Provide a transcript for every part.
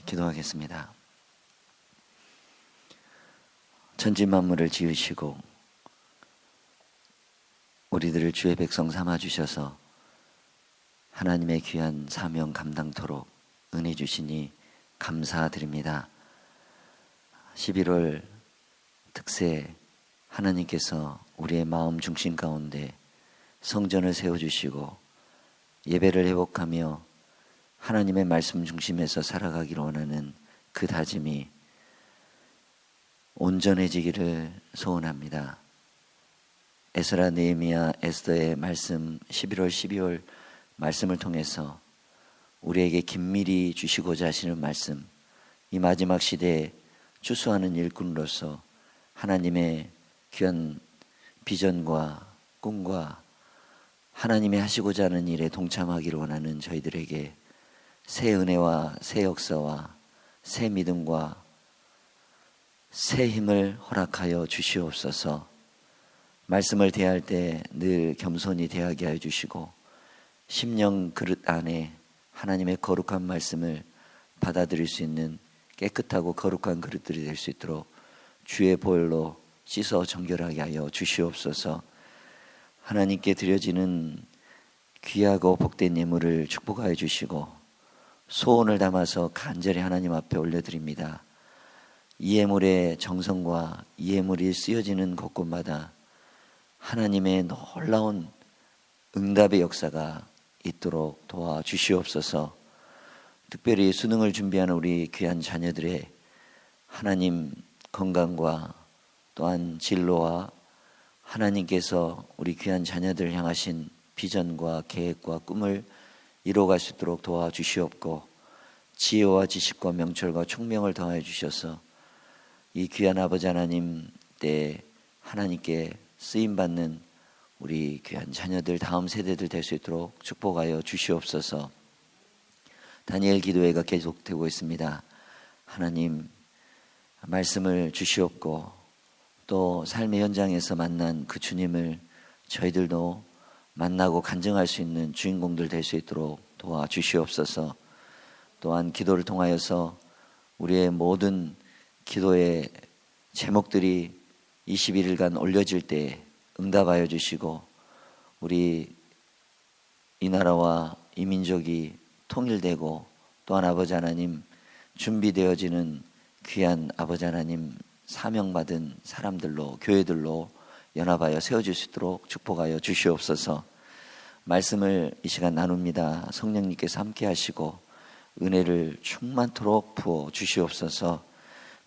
기도하겠습니다. 천지만물을 지으시고 우리들을 주의 백성 삼아주셔서 하나님의 귀한 사명 감당토록 은혜 주시니 감사드립니다. 11월 특세 하나님께서 우리의 마음 중심 가운데 성전을 세워주시고 예배를 회복하며 하나님의 말씀 중심에서 살아가기를 원하는 그 다짐이 온전해지기를 소원합니다. 에스라, 느헤미야, 에스더의 말씀 11월 12월 말씀을 통해서 우리에게 긴밀히 주시고자 하시는 말씀, 이 마지막 시대에 추수하는 일꾼으로서 하나님의 귀한 비전과 꿈과 하나님이 하시고자 하는 일에 동참하기를 원하는 저희들에게 새 은혜와 새 역사와 새 믿음과 새 힘을 허락하여 주시옵소서. 말씀을 대할 때 늘 겸손히 대하게 하여 주시고 심령 그릇 안에 하나님의 거룩한 말씀을 받아들일 수 있는 깨끗하고 거룩한 그릇들이 될 수 있도록 주의 보혈로 씻어 정결하게 하여 주시옵소서. 하나님께 드려지는 귀하고 복된 예물을 축복하여 주시고 소원을 담아서 간절히 하나님 앞에 올려드립니다. 이 예물의 정성과 이 예물이 쓰여지는 곳곳마다 하나님의 놀라운 응답의 역사가 있도록 도와주시옵소서. 특별히 수능을 준비하는 우리 귀한 자녀들의 하나님 건강과 또한 진로와 하나님께서 우리 귀한 자녀들을 향하신 비전과 계획과 꿈을 이루어갈 수 있도록 도와주시옵고 지혜와 지식과 명철과 총명을 더하여 주셔서 이 귀한 아버지 하나님 때 하나님께 쓰임받는 우리 귀한 자녀들 다음 세대들 될 수 있도록 축복하여 주시옵소서. 다니엘 기도회가 계속되고 있습니다. 하나님 말씀을 주시옵고 또 삶의 현장에서 만난 그 주님을 저희들도 만나고 간증할 수 있는 주인공들 될 수 있도록 도와주시옵소서. 또한 기도를 통하여서 우리의 모든 기도의 제목들이 21일간 올려질 때 응답하여 주시고 우리 이 나라와 이 민족이 통일되고 또한 아버지 하나님 준비되어지는 귀한 아버지 하나님 사명받은 사람들로 교회들로 연합하여 세워질 수 있도록 축복하여 주시옵소서. 말씀을 이 시간 나눕니다. 성령님께서 함께 하시고 은혜를 충만토록 부어 주시옵소서.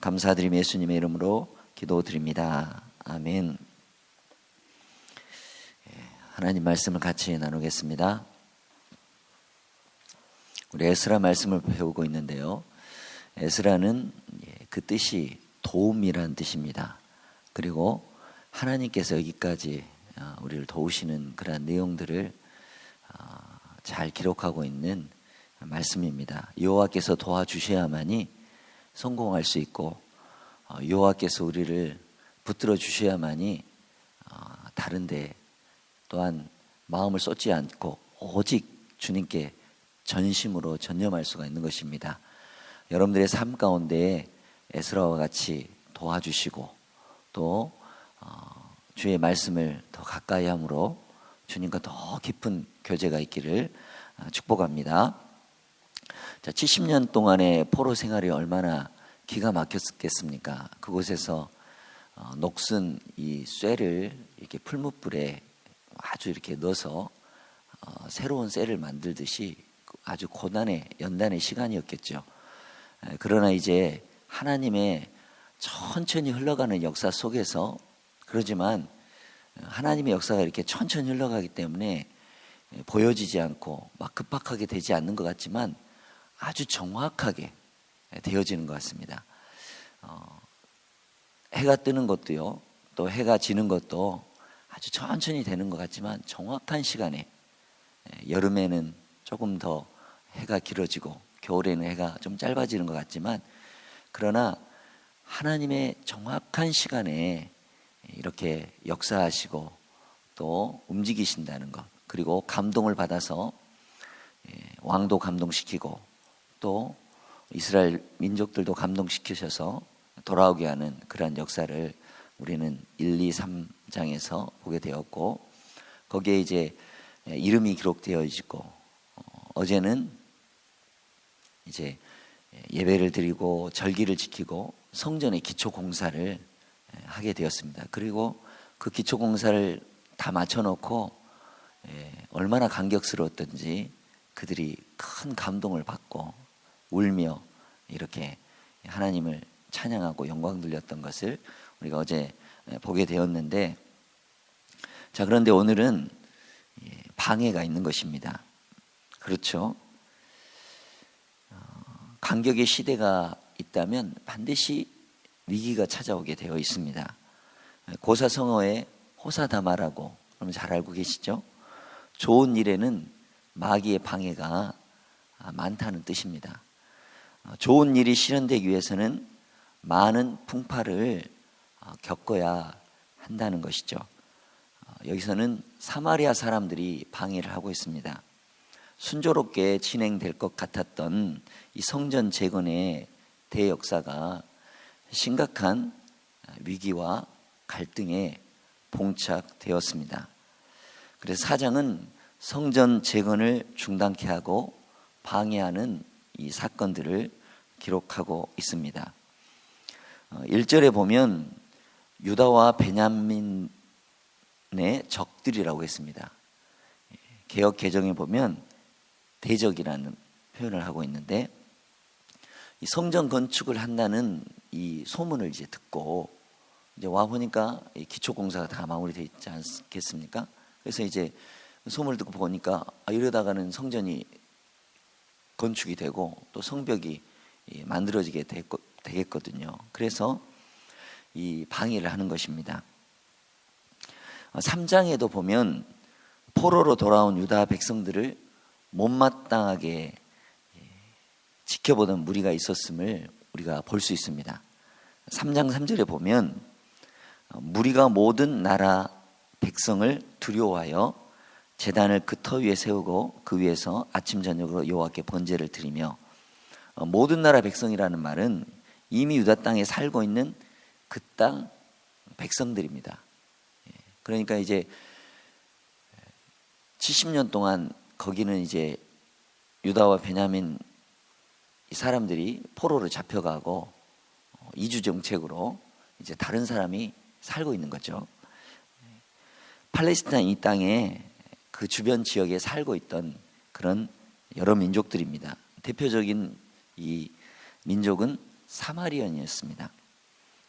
감사드리며 예수님의 이름으로 기도드립니다. 아멘. 하나님 말씀을 같이 나누겠습니다. 우리 에스라 말씀을 배우고 있는데요. 에스라는 그 뜻이 도움이란 뜻입니다. 그리고 하나님께서 여기까지 우리를 도우시는 그런 내용들을 잘 기록하고 있는 말씀입니다. 여호와께서 도와주셔야만이 성공할 수 있고 여호와께서 우리를 붙들어 주셔야만이 다른데 또한 마음을 쏟지 않고 오직 주님께 전심으로 전념할 수가 있는 것입니다. 여러분들의 삶 가운데 에스라와 같이 도와주시고 또 주의 말씀을 더 가까이 함으로 주님과 더 깊은 교제가 있기를 축복합니다. 자, 70년 동안의 포로 생활이 얼마나 기가 막혔겠습니까? 그곳에서 녹슨 이 쇠를 이렇게 풀무불에 아주 이렇게 넣어서 새로운 쇠를 만들듯이 아주 고난의 연단의 시간이었겠죠. 그러나 이제 하나님의 천천히 흘러가는 역사 속에서 그러지만 하나님의 역사가 이렇게 천천히 흘러가기 때문에 보여지지 않고 막 급박하게 되지 않는 것 같지만 아주 정확하게 되어지는 것 같습니다. 해가 뜨는 것도요, 또 해가 지는 것도 아주 천천히 되는 것 같지만 정확한 시간에 여름에는 조금 더 해가 길어지고 겨울에는 해가 좀 짧아지는 것 같지만 그러나 하나님의 정확한 시간에 이렇게 역사하시고 또 움직이신다는 것, 그리고 감동을 받아서 왕도 감동시키고 또 이스라엘 민족들도 감동시키셔서 돌아오게 하는 그러한 역사를 우리는 1, 2, 3장에서 보게 되었고, 거기에 이제 이름이 기록되어 있고, 어제는 이제 예배를 드리고 절기를 지키고 성전의 기초 공사를 하게 되었습니다. 그리고 그 기초 공사를 다 마쳐놓고 얼마나 감격스러웠던지 그들이 큰 감동을 받고 울며 이렇게 하나님을 찬양하고 영광 돌렸던 것을 우리가 어제 보게 되었는데, 자, 그런데 오늘은 방해가 있는 것입니다. 그렇죠? 간격의 시대가 있다면 반드시 위기가 찾아오게 되어 있습니다. 고사성어에 호사다마라고 여러분 잘 알고 계시죠? 좋은 일에는 마귀의 방해가 많다는 뜻입니다. 좋은 일이 실현되기 위해서는 많은 풍파를 겪어야 한다는 것이죠. 여기서는 사마리아 사람들이 방해를 하고 있습니다. 순조롭게 진행될 것 같았던 이 성전 재건의 대역사가 심각한 위기와 갈등에 봉착되었습니다. 그래서 4장은 성전 재건을 중단케 하고 방해하는 이 사건들을 기록하고 있습니다. 1절에 보면 유다와 베냐민의 적들이라고 했습니다. 개역 개정에 보면 대적이라는 표현을 하고 있는데, 이 성전 건축을 한다는 이 소문을 이제 듣고 이제 와 보니까 기초 공사가 다 마무리되어 있지 않겠습니까? 그래서 이제 소문을 듣고 보니까 이러다가는 성전이 건축이 되고 또 성벽이 만들어지게 되겠거든요. 그래서 이 방해를 하는 것입니다. 3장에도 보면 포로로 돌아온 유다 백성들을 못마땅하게 지켜보던 무리가 있었음을 우리가 볼 수 있습니다. 3장 3절에 보면 무리가 모든 나라 백성을 두려워하여 제단을 그 터 위에 세우고 그 위에서 아침 저녁으로 여호와께 번제를 드리며, 모든 나라 백성이라는 말은 이미 유다 땅에 살고 있는 그 땅 백성들입니다. 그러니까 이제 70년 동안 거기는 이제 유다와 베냐민 이 사람들이 포로로 잡혀가고 이주 정책으로 이제 다른 사람이 살고 있는 거죠. 팔레스타인 이 땅에 그 주변 지역에 살고 있던 그런 여러 민족들입니다. 대표적인 이 민족은 사마리안이었습니다.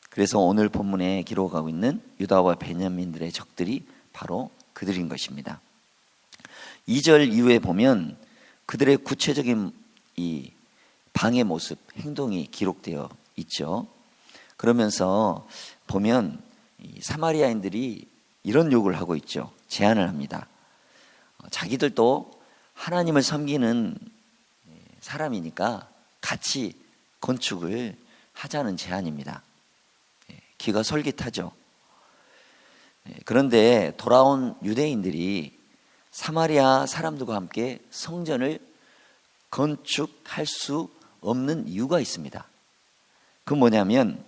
그래서 오늘 본문에 기록하고 있는 유다와 베냐민들의 적들이 바로 그들인 것입니다. 2절 이후에 보면 그들의 구체적인 이 방해 모습, 행동이 기록되어 있죠. 그러면서 보면 이 사마리아인들이 이런 요구를 하고 있죠. 제안을 합니다. 자기들도 하나님을 섬기는 사람이니까 같이 건축을 하자는 제안입니다. 귀가 솔깃하죠. 그런데 돌아온 유대인들이 사마리아 사람들과 함께 성전을 건축할 수 없는 이유가 있습니다. 그건 뭐냐면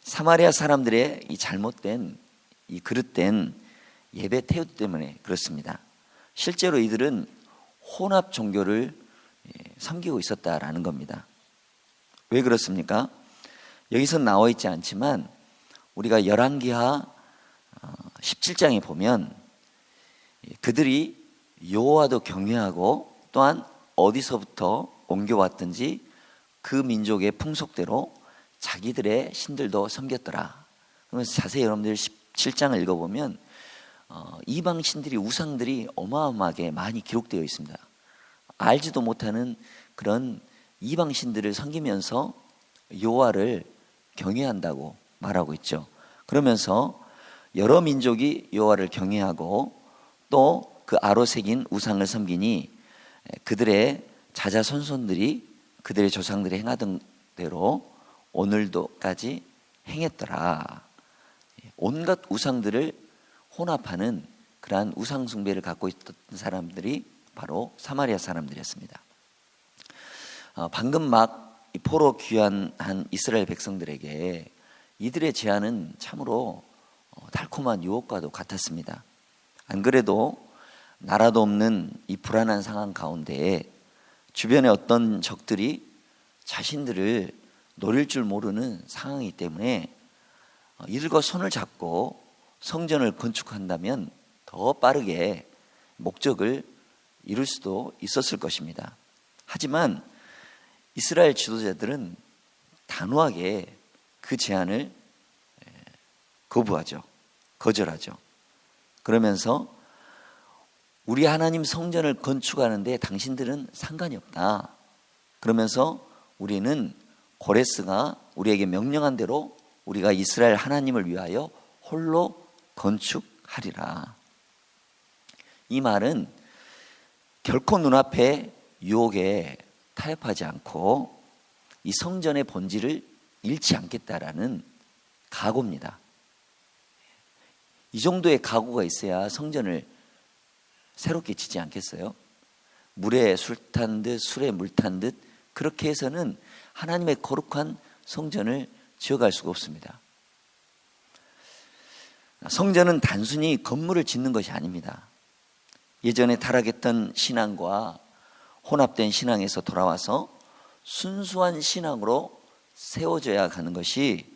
사마리아 사람들의 이 잘못된 이 그릇된 예배 태도 때문에 그렇습니다. 실제로 이들은 혼합 종교를 섬기고 있었다라는 겁니다. 왜 그렇습니까? 여기서 나와 있지 않지만 우리가 열왕기하 17장에 보면 그들이 여호와도 경외하고 또한 어디서부터 옮겨왔든지 그 민족의 풍속대로 자기들의 신들도 섬겼더라. 그러면서 자세히 여러분들 17장을 읽어보면 이방 신들이 우상들이 어마어마하게 많이 기록되어 있습니다. 알지도 못하는 그런 이방 신들을 섬기면서 여호와를 경외한다고 말하고 있죠. 그러면서 여러 민족이 여호와를 경외하고 또 그 아로 새긴 우상을 섬기니 그들의 자자손손들이 그들의 조상들이 행하던 대로 오늘도까지 행했더라. 온갖 우상들을 혼합하는 그러한 우상 숭배를 갖고 있던 사람들이 바로 사마리아 사람들이었습니다. 방금 막 이 포로 귀환한 이스라엘 백성들에게 이들의 제안은 참으로 달콤한 유혹과도 같았습니다. 안 그래도 나라도 없는 이 불안한 상황 가운데 주변에 어떤 적들이 자신들을 노릴 줄 모르는 상황이기 때문에 이들과 손을 잡고 성전을 건축한다면 더 빠르게 목적을 이룰 수도 있었을 것입니다. 하지만 이스라엘 지도자들은 단호하게 그 제안을 거절하죠. 그러면서 우리 하나님 성전을 건축하는데 당신들은 상관이 없다. 그러면서 우리는 고레스가 우리에게 명령한 대로 우리가 이스라엘 하나님을 위하여 홀로 건축하리라. 이 말은 결코 눈앞의 유혹에 타협하지 않고 이 성전의 본질을 잃지 않겠다라는 각오입니다. 이 정도의 각오가 있어야 성전을 새롭게 짓지 않겠어요? 물에 술 탄 듯 술에 물 탄 듯 그렇게 해서는 하나님의 거룩한 성전을 지어갈 수가 없습니다. 성전은 단순히 건물을 짓는 것이 아닙니다. 예전에 타락했던 신앙과 혼합된 신앙에서 돌아와서 순수한 신앙으로 세워져야 하는 것이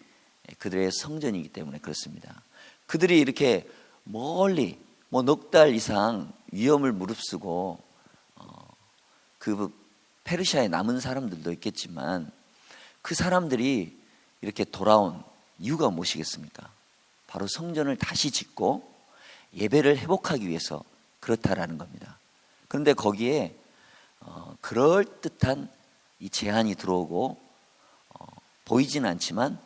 그들의 성전이기 때문에 그렇습니다. 그들이 이렇게 멀리 넉 달 이상 위험을 무릅쓰고 그 페르시아에 남은 사람들도 있겠지만 그 사람들이 이렇게 돌아온 이유가 무엇이겠습니까? 바로 성전을 다시 짓고 예배를 회복하기 위해서 그렇다라는 겁니다. 그런데 거기에 그럴듯한 이 제한이 들어오고 보이지는 않지만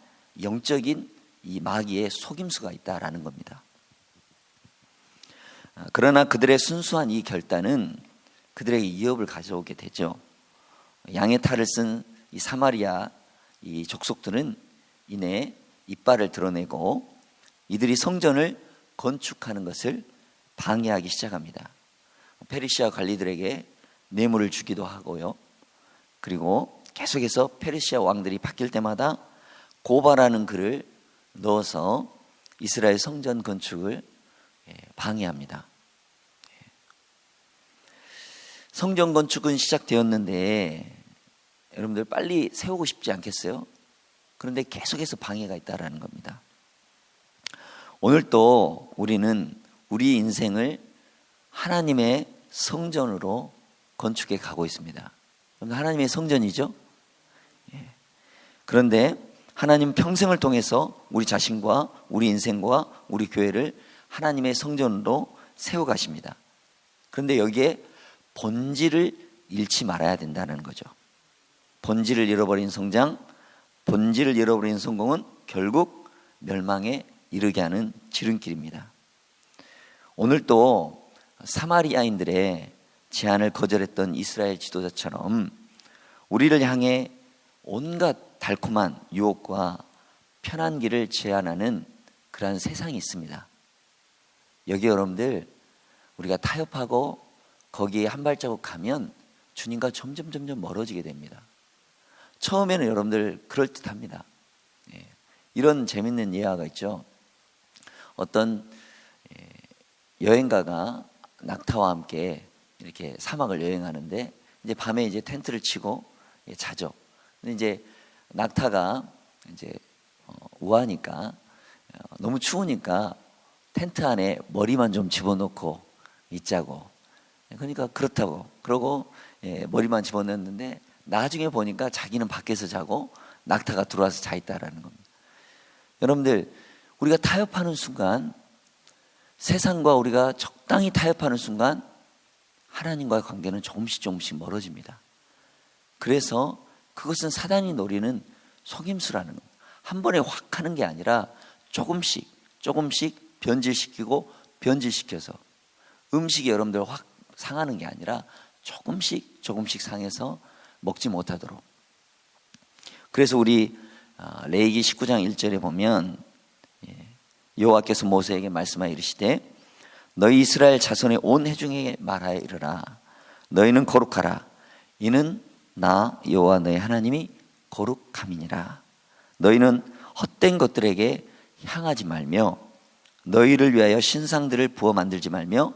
영적인 이 마귀의 속임수가 있다라는 겁니다. 그러나 그들의 순수한 이 결단은 그들에게 위협을 가져오게 되죠. 양의 탈을 쓴 이 사마리아 이 족속들은 이내 이빨을 드러내고 이들이 성전을 건축하는 것을 방해하기 시작합니다. 페르시아 관리들에게 뇌물을 주기도 하고요. 그리고 계속해서 페르시아 왕들이 바뀔 때마다 고발하는 글을 넣어서 이스라엘 성전 건축을 방해합니다. 성전 건축은 시작되었는데 여러분들 빨리 세우고 싶지 않겠어요? 그런데 계속해서 방해가 있다라는 겁니다. 오늘 또 우리는 우리 인생을 하나님의 성전으로 건축해 가고 있습니다. 하나님의 성전이죠. 그런데 하나님 평생을 통해서 우리 자신과 우리 인생과 우리 교회를 하나님의 성전으로 세워가십니다. 그런데 여기에 본질을 잃지 말아야 된다는 거죠. 본질을 잃어버린 성장, 본질을 잃어버린 성공은 결국 멸망에 이르게 하는 지름길입니다. 오늘 또 사마리아인들의 제안을 거절했던 이스라엘 지도자처럼 우리를 향해 온갖 달콤한 유혹과 편한 길을 제안하는 그러한 세상이 있습니다. 여기 여러분들 우리가 타협하고 거기에 한 발자국 가면 주님과 점점 멀어지게 됩니다. 처음에는 여러분들 그럴듯합니다. 이런 재밌는 예화가 있죠. 어떤 여행가가 낙타와 함께 이렇게 사막을 여행하는데 이제 밤에 이제 텐트를 치고 자죠. 근데 이제 낙타가 이제 우하니까 너무 추우니까 텐트 안에 머리만 좀 집어넣고 있자고. 그러니까 그렇다고. 그러고 머리만 집어넣는데 나중에 보니까 자기는 밖에서 자고 낙타가 들어와서 자 있다라는 겁니다. 여러분들 우리가 타협하는 순간 세상과 우리가 적당히 타협하는 순간 하나님과의 관계는 조금씩 멀어집니다. 그래서 그것은 사단이 노리는 속임수라는 겁니다. 한 번에 확 하는 게 아니라 조금씩 변질시켜서 음식이 여러분들 확 상하는 게 아니라 조금씩 상해서 먹지 못하도록. 그래서 우리 레위기 19장 1절에 보면 여호와께서 모세에게 말씀하여 이르시되 너희 이스라엘 자손의 온 회중에게 말하여 이르라. 너희는 거룩하라. 이는 나 여호와 너희 하나님이 거룩함이니라. 너희는 헛된 것들에게 향하지 말며 너희를 위하여 신상들을 부어 만들지 말며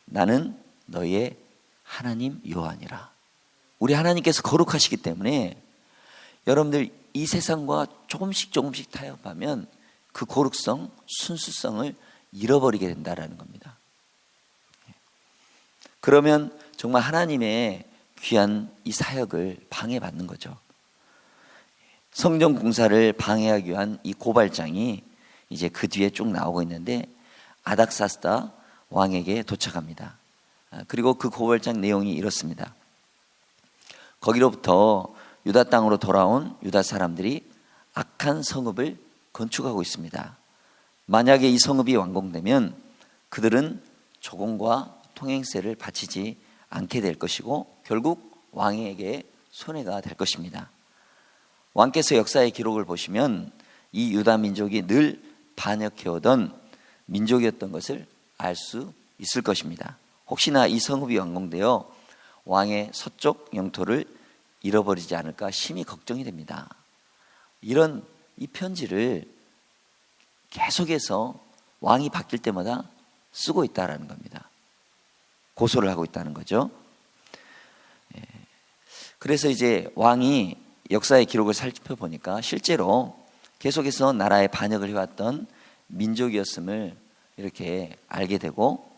나는 너희의 하나님 여호와니라. 우리 하나님께서 거룩하시기 때문에 여러분들 이 세상과 조금씩 타협하면 그 거룩성, 순수성을 잃어버리게 된다라는 겁니다. 그러면 정말 하나님의 귀한 이 사역을 방해받는 거죠. 성전 공사를 방해하기 위한 이 고발장이 이제 그 뒤에 쭉 나오고 있는데 아닥사스다 왕에게 도착합니다. 그리고 그 고발장 내용이 이렇습니다. 거기로부터 유다 땅으로 돌아온 유다 사람들이 악한 성읍을 건축하고 있습니다. 만약에 이 성읍이 완공되면 그들은 조공과 통행세를 바치지 않게 될 것이고 결국 왕에게 손해가 될 것입니다. 왕께서 역사의 기록을 보시면 이 유다 민족이 늘 반역해오던 민족이었던 것을 알 수 있을 것입니다. 혹시나 이 성읍이 완공되어 왕의 서쪽 영토를 잃어버리지 않을까 심히 걱정이 됩니다. 이런 이 편지를 계속해서 왕이 바뀔 때마다 쓰고 있다는 겁니다. 고소를 하고 있다는 거죠. 그래서 이제 왕이 역사의 기록을 살펴보니까 실제로 계속해서 나라의 반역을 해왔던 민족이었음을 이렇게 알게 되고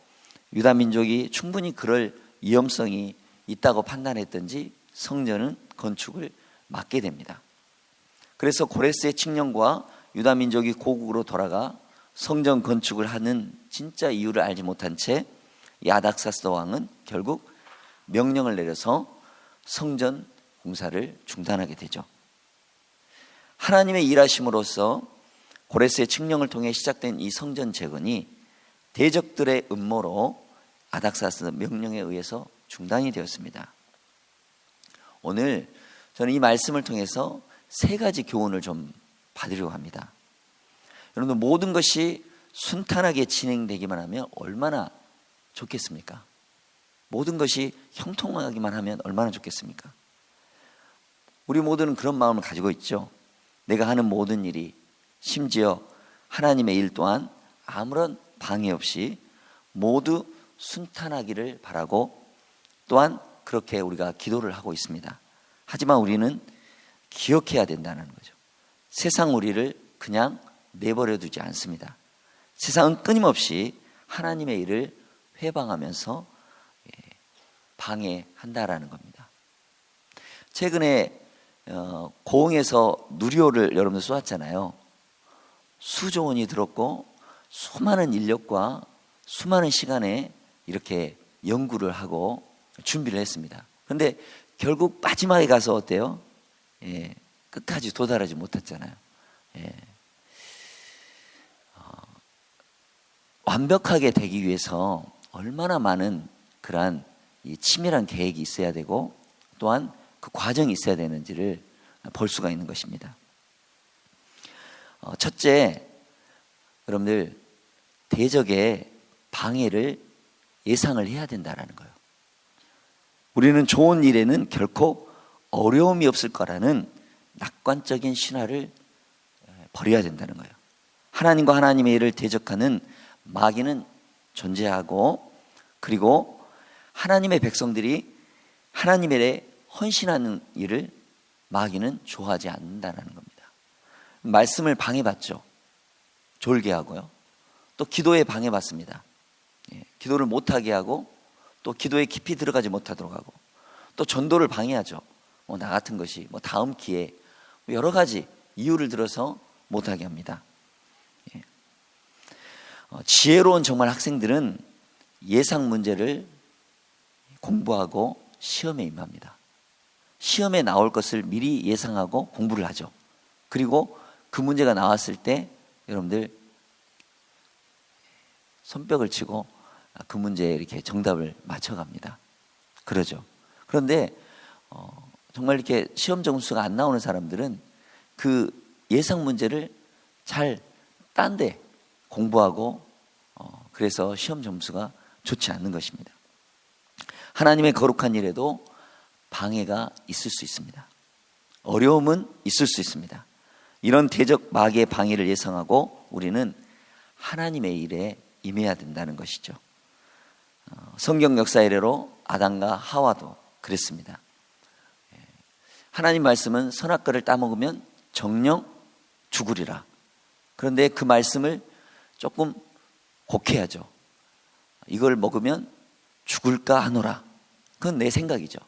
유다 민족이 충분히 그럴 위험성이 있다고 판단했던지 성전은 건축을 막게 됩니다. 그래서 고레스의 칙령과 유다 민족이 고국으로 돌아가 성전 건축을 하는 진짜 이유를 알지 못한 채 이 아닥사스다 왕은 결국 명령을 내려서 성전 공사를 중단하게 되죠. 하나님의 일하심으로써 고레스의 칙령을 통해 시작된 이 성전 재건이 대적들의 음모로 아닥사스다 명령에 의해서 중단이 되었습니다. 오늘 저는 이 말씀을 통해서 세 가지 교훈을 좀 받으려고 합니다. 여러분들 모든 것이 순탄하게 진행되기만 하면 얼마나 좋겠습니까? 모든 것이 형통하기만 하면 얼마나 좋겠습니까? 우리 모두는 그런 마음을 가지고 있죠. 내가 하는 모든 일이 심지어 하나님의 일 또한 아무런 방해 없이 모두 순탄하기를 바라고 또한 그렇게 우리가 기도를 하고 있습니다. 하지만 우리는 기억해야 된다는 거죠. 세상 우리를 그냥 내버려 두지 않습니다. 세상은 끊임없이 하나님의 일을 회방하면서 방해한다라는 겁니다. 최근에 고흥에서 누리호를 여러분들 쏘았잖아요. 수조 원이 들었고 수많은 인력과 수많은 시간에 이렇게 연구를 하고 준비를 했습니다. 그런데 결국 마지막에 가서 어때요? 끝까지 도달하지 못했잖아요. 완벽하게 되기 위해서 얼마나 많은 그러한 이 치밀한 계획이 있어야 되고 또한 그 과정이 있어야 되는지를 볼 수가 있는 것입니다. 첫째, 여러분들 대적의 방해를 예상을 해야 된다는 거예요. 우리는 좋은 일에는 결코 어려움이 없을 거라는 낙관적인 신화를 버려야 된다는 거예요. 하나님과 하나님의 일을 대적하는 마귀는 존재하고 그리고 하나님의 백성들이 하나님의 일에 헌신하는 일을 마귀는 좋아하지 않는다는 겁니다. 말씀을 방해받죠. 졸게 하고요. 또 기도에 방해받습니다. 기도를 못하게 하고 또 기도에 깊이 들어가지 못하도록 하고 또 전도를 방해하죠. 나 같은 것이 다음 기회에 여러 가지 이유를 들어서 못하게 합니다. 지혜로운 정말 학생들은 예상 문제를 공부하고 시험에 임합니다. 시험에 나올 것을 미리 예상하고 공부를 하죠. 그리고 그 문제가 나왔을 때 여러분들 손뼉을 치고 그 문제에 이렇게 정답을 맞춰갑니다. 그러죠. 그런데 정말 이렇게 시험 점수가 안 나오는 사람들은 그 예상 문제를 잘 딴 데 공부하고 그래서 시험 점수가 좋지 않는 것입니다. 하나님의 거룩한 일에도 방해가 있을 수 있습니다. 어려움은 있을 수 있습니다. 이런 대적 마귀의 방해를 예상하고 우리는 하나님의 일에 임해야 된다는 것이죠. 성경 역사 이래로 아담과 하와도 그랬습니다. 하나님 말씀은 선악과를 따먹으면 정령 죽으리라. 그런데 그 말씀을 조금 곡해야죠. 이걸 먹으면 죽을까 하노라. 그건 내 생각이죠.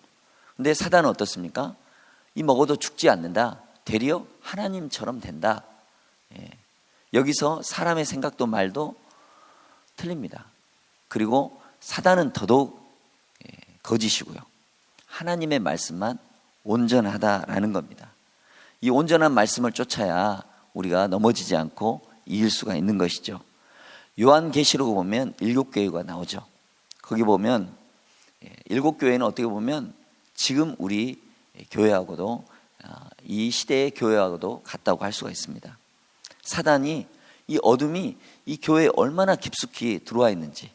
근데 사단은 어떻습니까? 이 먹어도 죽지 않는다. 되려 하나님처럼 된다. 여기서 사람의 생각도 말도 틀립니다. 그리고 사단은 더더욱 거짓이고요. 하나님의 말씀만 온전하다라는 겁니다. 이 온전한 말씀을 쫓아야 우리가 넘어지지 않고 이길 수가 있는 것이죠. 요한계시록 보면 7교회가 나오죠. 거기 보면 7교회는 어떻게 보면 지금 우리 교회하고도 이 시대의 교회하고도 같다고 할 수가 있습니다. 사단이 이 어둠이 이 교회에 얼마나 깊숙이 들어와 있는지,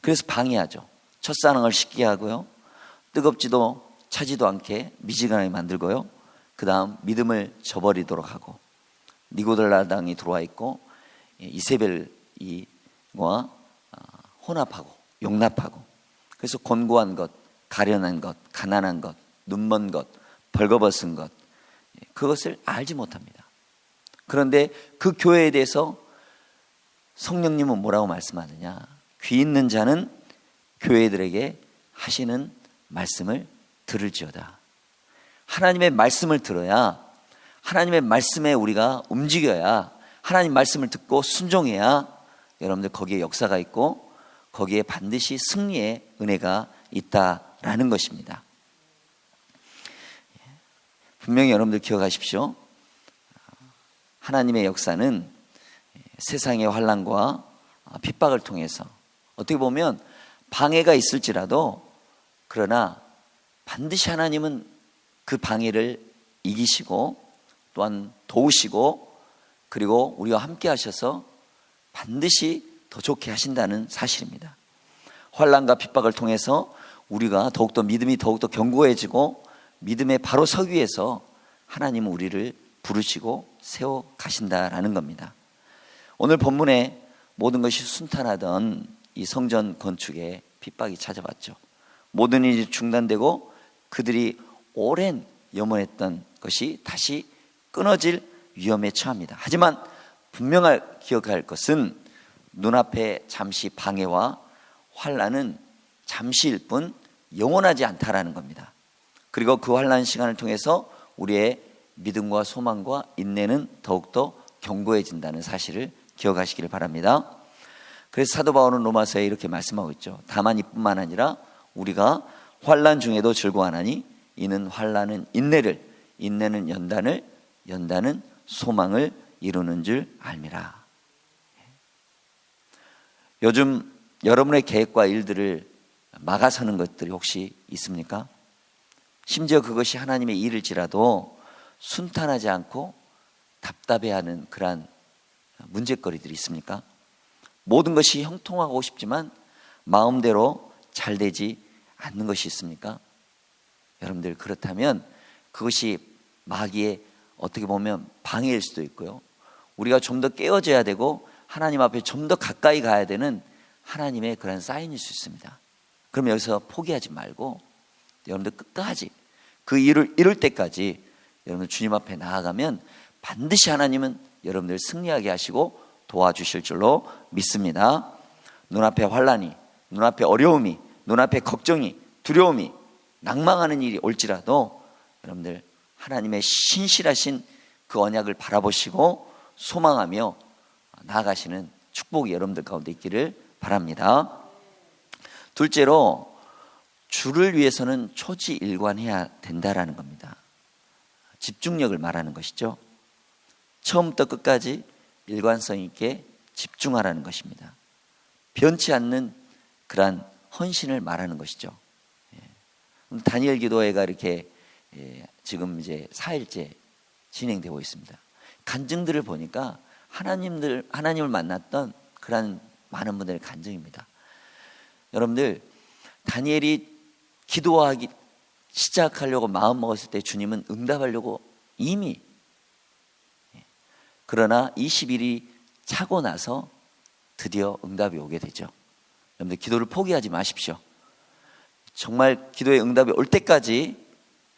그래서 방해하죠. 첫사랑을 식게 하고요, 뜨겁지도 차지도 않게 미지근하게 만들고요, 그 다음 믿음을 저버리도록 하고, 니고델라당이 들어와 있고 이세벨과 혼합하고 용납하고, 그래서 곤고한 것, 가련한 것, 가난한 것, 눈먼 것, 벌거벗은 것, 그것을 알지 못합니다. 그런데 그 교회에 대해서 성령님은 뭐라고 말씀하느냐? 귀 있는 자는 교회들에게 하시는 말씀을 들을지어다. 하나님의 말씀을 들어야, 하나님의 말씀에 우리가 움직여야, 하나님 말씀을 듣고 순종해야 여러분들 거기에 역사가 있고 거기에 반드시 승리의 은혜가 있다라는 것입니다. 분명히 여러분들 기억하십시오. 하나님의 역사는 세상의 환난과 핍박을 통해서 어떻게 보면 방해가 있을지라도, 그러나 반드시 하나님은 그 방해를 이기시고 또한 도우시고 그리고 우리와 함께 하셔서 반드시 더 좋게 하신다는 사실입니다. 환난과 핍박을 통해서 우리가 더욱더 믿음이 더욱더 견고해지고 믿음에 바로 서기 위해서 하나님은 우리를 부르시고 세워 가신다라는 겁니다. 오늘 본문에 모든 것이 순탄하던 이 성전 건축에 핍박이 찾아왔죠. 모든 일이 중단되고 그들이 오랜 염원했던 것이 다시 끊어질 위험에 처합니다. 하지만 기억할 것은 눈앞에 잠시 방해와 환난은 잠시일 뿐 영원하지 않다라는 겁니다. 그리고 그 환난 시간을 통해서 우리의 믿음과 소망과 인내는 더욱더 견고해진다는 사실을 기억하시기를 바랍니다. 그래서 사도 바울은 로마서에 이렇게 말씀하고 있죠. 다만 이뿐만 아니라 우리가 환난 중에도 즐거워하나니 이는 환난은 인내를, 인내는 연단을, 연단은 소망을 이루는 줄 알미라. 요즘 여러분의 계획과 일들을 막아서는 것들이 혹시 있습니까? 심지어 그것이 하나님의 일일지라도 순탄하지 않고 답답해하는 그러한 문제거리들이 있습니까? 모든 것이 형통하고 싶지만 마음대로 잘 되지 않는 것이 있습니까? 여러분들, 그렇다면 그것이 마귀의 어떻게 보면 방해일 수도 있고요, 우리가 좀 더 깨어져야 되고 하나님 앞에 좀 더 가까이 가야 되는 하나님의 그런 사인일 수 있습니다. 그럼 여기서 포기하지 말고 여러분들 끝까지 그 일을 이룰 때까지 여러분들 주님 앞에 나아가면 반드시 하나님은 여러분들 승리하게 하시고 도와주실 줄로 믿습니다. 눈앞에 환난이, 눈앞에 어려움이, 눈앞에 걱정이, 두려움이, 낭망하는 일이 올지라도 여러분들 하나님의 신실하신 그 언약을 바라보시고 소망하며 나아가시는 축복이 여러분들 가운데 있기를 바랍니다. 둘째로, 주를 위해서는 초지일관해야 된다라는 겁니다. 집중력을 말하는 것이죠. 처음부터 끝까지 일관성 있게 집중하라는 것입니다. 변치 않는 그러한 헌신을 말하는 것이죠. 다니엘 기도회가 이렇게 지금 이제 4일째 진행되고 있습니다. 간증들을 보니까 하나님을 만났던 그런 많은 분들의 간증입니다. 여러분들, 다니엘이 기도하기 시작하려고 마음 먹었을 때 주님은 응답하려고 이미, 그러나 20일이 차고 나서 드디어 응답이 오게 되죠. 여러분들 기도를 포기하지 마십시오. 정말 기도의 응답이 올 때까지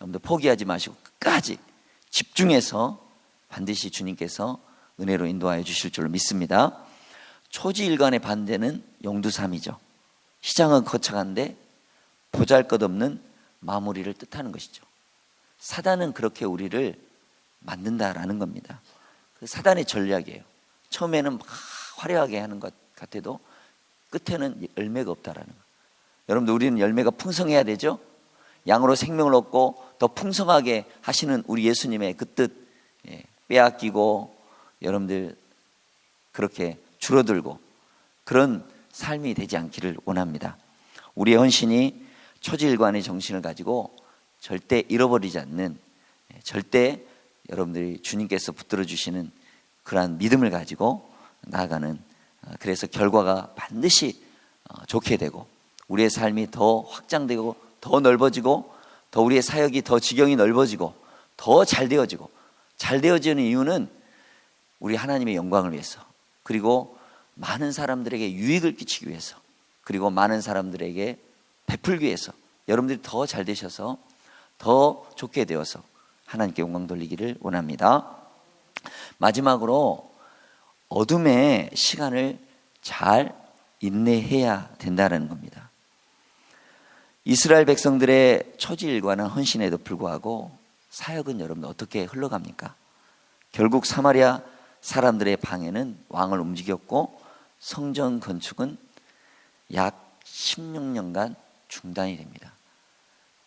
여러분들 포기하지 마시고 끝까지 집중해서 반드시 주님께서 은혜로 인도하여 주실 줄로 믿습니다. 초지일관의 반대는 용두삼이죠. 시장은 거쳐간데 보잘것없는 마무리를 뜻하는 것이죠. 사단은 그렇게 우리를 만든다라는 겁니다. 그 사단의 전략이에요. 처음에는 막 화려하게 하는 것 같아도 끝에는 열매가 없다라는 거예요. 여러분들, 우리는 열매가 풍성해야 되죠. 양으로 생명을 얻고 더 풍성하게 하시는 우리 예수님의 그 뜻 빼앗기고 여러분들 그렇게 줄어들고 그런 삶이 되지 않기를 원합니다. 우리의 헌신이 초지일관의 정신을 가지고 절대 잃어버리지 않는, 절대 여러분들이 주님께서 붙들어 주시는 그러한 믿음을 가지고 나아가는, 그래서 결과가 반드시 좋게 되고 우리의 삶이 더 확장되고 더 넓어지고 더 우리의 사역이 더 지경이 넓어지고 더 잘 되어지고, 잘 되어지는 이유는 우리 하나님의 영광을 위해서, 그리고 많은 사람들에게 유익을 끼치기 위해서, 그리고 많은 사람들에게 베풀기 위해서 여러분들이 더 잘 되셔서 더 좋게 되어서 하나님께 영광 돌리기를 원합니다. 마지막으로 어둠의 시간을 잘 인내해야 된다는 겁니다. 이스라엘 백성들의 초지일관한 헌신에도 불구하고 사역은 여러분 어떻게 흘러갑니까? 결국 사마리아 사람들의 방해는 왕을 움직였고 성전 건축은 약 16년간 중단이 됩니다.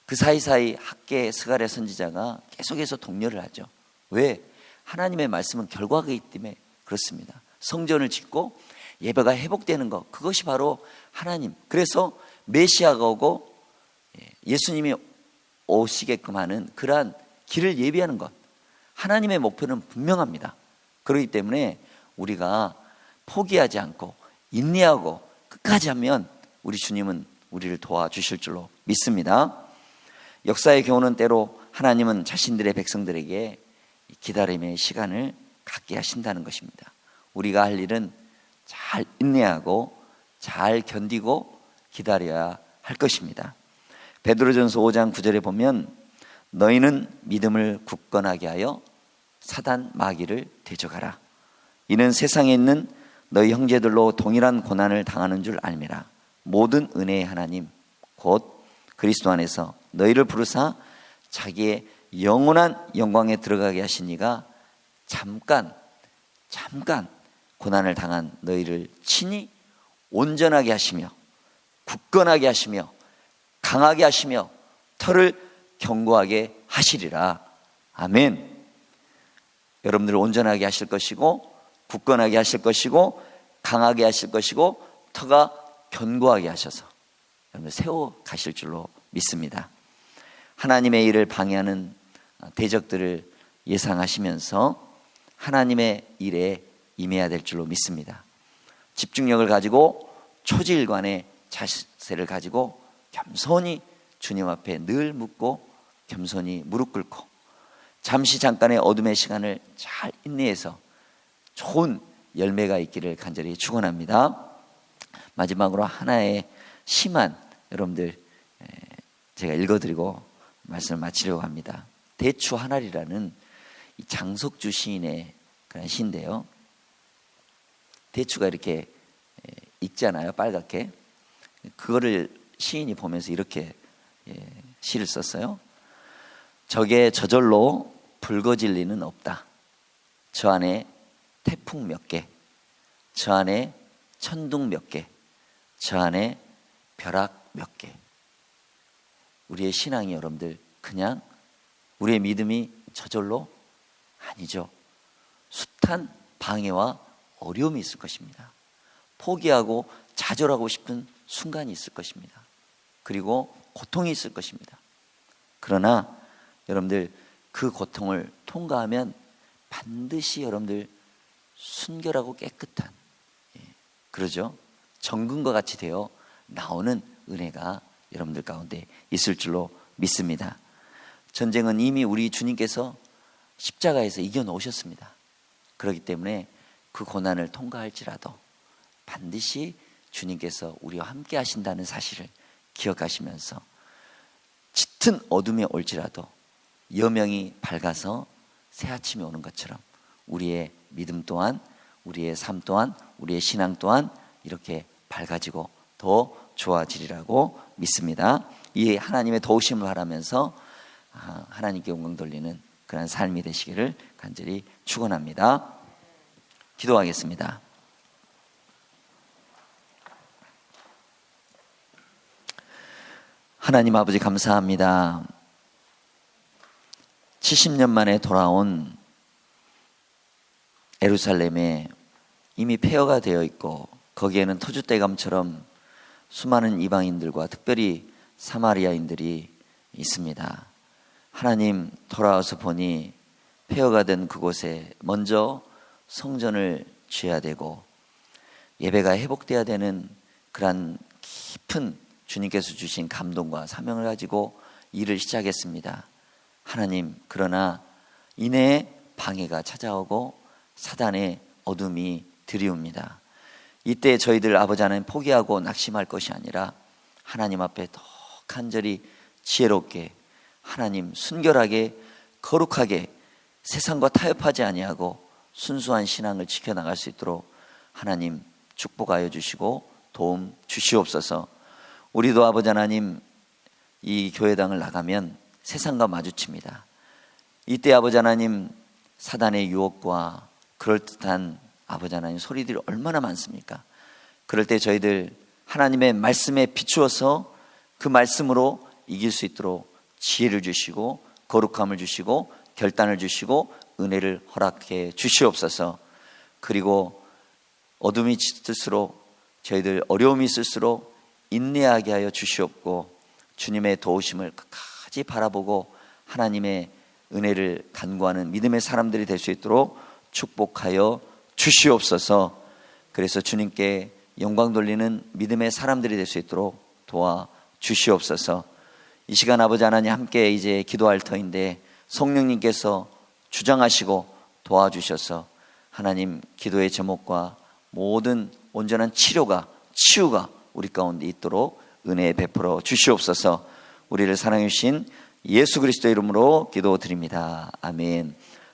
그 사이사이 학계 스가랴 선지자가 계속해서 독려를 하죠. 왜? 하나님의 말씀은 결과가 있기 때문에 그렇습니다. 성전을 짓고 예배가 회복되는 것, 그것이 바로 하나님. 그래서 메시아가 오고 예수님이 오시게끔 하는 그러한 길을 예비하는 것, 하나님의 목표는 분명합니다. 그렇기 때문에 우리가 포기하지 않고 인내하고 끝까지 하면 우리 주님은 우리를 도와주실 줄로 믿습니다. 역사의 교훈은 때로 하나님은 자신들의 백성들에게 기다림의 시간을 갖게 하신다는 것입니다. 우리가 할 일은 잘 인내하고 잘 견디고 기다려야 할 것입니다. 베드로전서 5장 9절에 보면 너희는 믿음을 굳건하게 하여 사단 마귀를 대적하라. 이는 세상에 있는 너희 형제들로 동일한 고난을 당하는 줄 알미라. 모든 은혜의 하나님 곧 그리스도 안에서 너희를 부르사 자기의 영원한 영광에 들어가게 하신 이가 잠깐 고난을 당한 너희를 친히 온전하게 하시며 굳건하게 하시며 강하게 하시며 털을 견고하게 하시리라. 아멘. 여러분들을 온전하게 하실 것이고 굳건하게 하실 것이고 강하게 하실 것이고 터가 견고하게 하셔서 여러분들 세워 가실 줄로 믿습니다. 하나님의 일을 방해하는 대적들을 예상하시면서 하나님의 일에 임해야 될 줄로 믿습니다. 집중력을 가지고 초지일관의 자세를 가지고 겸손히 주님 앞에 늘 묻고 겸손히 무릎 꿇고 잠깐의 어둠의 시간을 잘 인내해서 좋은 열매가 있기를 간절히 축원합니다. 마지막으로 하나의 시만 여러분들 제가 읽어드리고 말씀을 마치려고 합니다. 대추 하나리라는 장석주 시인의 그런 시인데요. 대추가 이렇게 익잖아요, 빨갛게. 그거를 시인이 보면서 이렇게 시를 썼어요. 적의 저절로 붉어질 리는 없다. 저 안에 태풍 몇 개, 저 안에 천둥 몇 개, 저 안에 벼락 몇 개. 우리의 신앙이 여러분들 그냥 우리의 믿음이 저절로 아니죠. 숱한 방해와 어려움이 있을 것입니다. 포기하고 좌절하고 싶은 순간이 있을 것입니다. 그리고 고통이 있을 것입니다. 그러나 여러분들 그 고통을 통과하면 반드시 여러분들 순결하고 깨끗한, 그러죠? 정금과 같이 되어 나오는 은혜가 여러분들 가운데 있을 줄로 믿습니다. 전쟁은 이미 우리 주님께서 십자가에서 이겨놓으셨습니다. 그렇기 때문에 그 고난을 통과할지라도 반드시 주님께서 우리와 함께 하신다는 사실을 기억하시면서 짙은 어둠이 올지라도 여명이 밝아서 새 아침이 오는 것처럼 우리의 믿음 또한, 우리의 삶 또한, 우리의 신앙 또한 이렇게 밝아지고 더 좋아지리라고 믿습니다. 이 하나님의 도우심을 바라면서 하나님께 영광 돌리는 그런 삶이 되시기를 간절히 축원합니다. 기도하겠습니다. 하나님 아버지 감사합니다. 70년 만에 돌아온 예루살렘에 이미 폐허가 되어 있고 거기에는 터줏대감처럼 수많은 이방인들과 특별히 사마리아인들이 있습니다. 하나님, 돌아와서 보니 폐허가 된 그곳에 먼저 성전을 지어야 되고 예배가 회복돼야 되는 그런 깊은 주님께서 주신 감동과 사명을 가지고 일을 시작했습니다. 하나님, 그러나 이내에 방해가 찾아오고 사단의 어둠이 들이옵니다. 이때 저희들 아버지 하나님 포기하고 낙심할 것이 아니라 하나님 앞에 더 간절히 지혜롭게 하나님 순결하게 거룩하게 세상과 타협하지 아니하고 순수한 신앙을 지켜나갈 수 있도록 하나님 축복하여 주시고 도움 주시옵소서. 우리도 아버지 하나님 이 교회당을 나가면 세상과 마주칩니다. 이때 아버지 하나님 사단의 유혹과 그럴듯한 아버지 하나님 소리들이 얼마나 많습니까? 그럴 때 저희들 하나님의 말씀에 비추어서 그 말씀으로 이길 수 있도록 지혜를 주시고 거룩함을 주시고 결단을 주시고 은혜를 허락해 주시옵소서. 그리고 어둠이 짙을수록 저희들 어려움이 있을수록 인내하게 하여 주시옵고 주님의 도우심을 끝까지 바라보고 하나님의 은혜를 간구하는 믿음의 사람들이 될 수 있도록 축복하여 주시옵소서. 그래서 주님께 영광 돌리는 믿음의 사람들이 될 수 있도록 도와 주시옵소서. 이 시간 아버지 하나님 함께 이제 기도할 터인데 성령님께서 주장하시고 도와주셔서 하나님 기도의 제목과 모든 온전한 치유가 우리 가운데 있도록 은혜 베풀어 주시옵소서. 우리를 사랑해 주신 예수 그리스도의 이름으로 기도드립니다. 아멘.